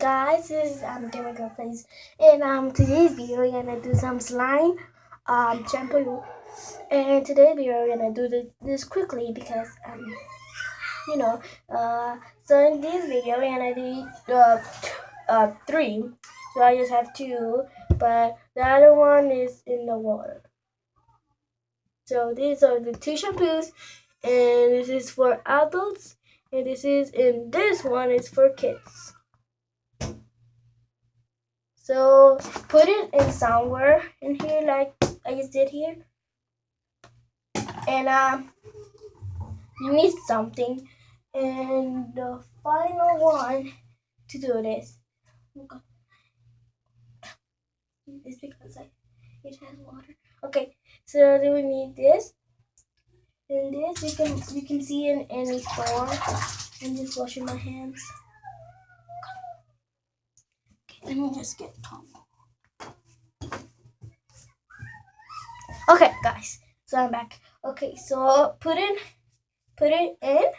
guys, this is Gamma Girl Plays, and today's video we're gonna do some slime shampoo, and today's video we're gonna do this quickly because you know so in this video we're gonna do three, so I just have two, but the other one is in the water. So these are the two shampoos, and this is for adults, and this one is for kids. So put it in somewhere in here like I just did here. And you need something. And the final one to do this. It's because it has water. Okay, so then we need this. And this you can see in any store. I'm just washing my hands. Okay, let me just get top. Okay, guys, so I'm back. Okay, so put it in.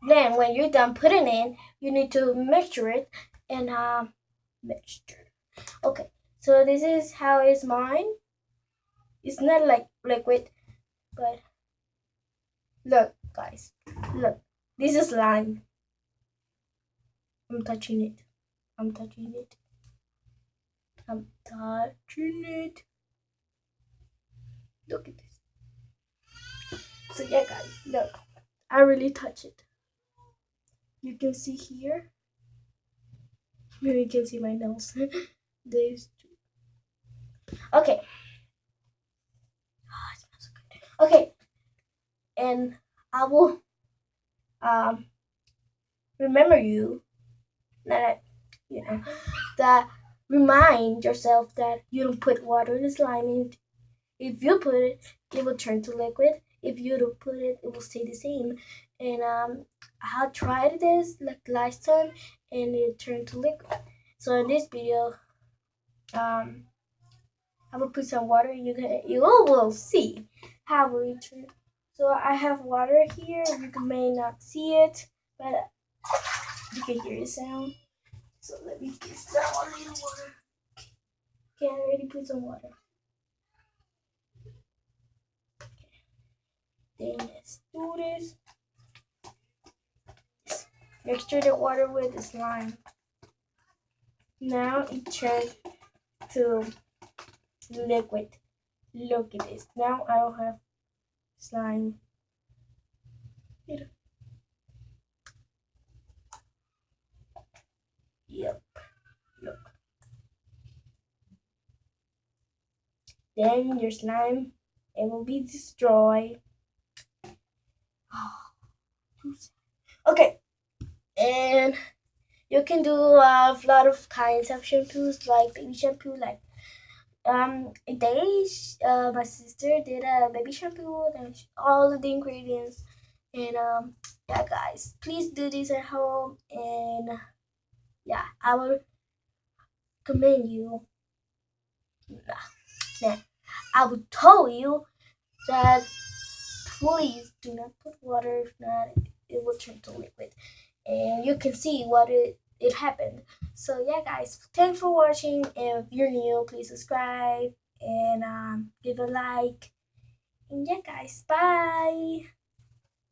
Then when you're done putting in, you need to mixture it and mixture. Okay, so this is how is mine. It's not like liquid, but look, guys, look. This is lime. I'm touching it. I'm touching it. I'm touching it. Look at this. So yeah, guys, look. I really touch it. You can see here. Maybe you can see my nails. There's two. Okay. Oh, it smells so good. Okay. And I will remember you that that remind yourself that you don't put water in the slime in. If you put it, it will turn to liquid. If you don't put it, it will stay the same. And I tried this like last time, and it turned to liquid. So in this video, I will put some water. You will see how it turn. So I have water here. You may not see it, but you can hear the sound. So let me get some little water. Okay, I already put some water. Then let's do this. Mixture the water with the slime. Now it turned to liquid. Look at this. Now I don't have slime. Yep. Look. Then your slime, it will be destroyed. Okay. And you can do a lot of kinds of shampoos, like baby shampoo, like my sister did a baby shampoo and all of the ingredients. And yeah, guys, please do this at home. And yeah, I will commend you. Nah, I would tell you that please do not put water. If not, it will turn to liquid, and you can see what it happened. So yeah, guys, thanks for watching. If you're new, please subscribe and give a like. And yeah, guys, bye.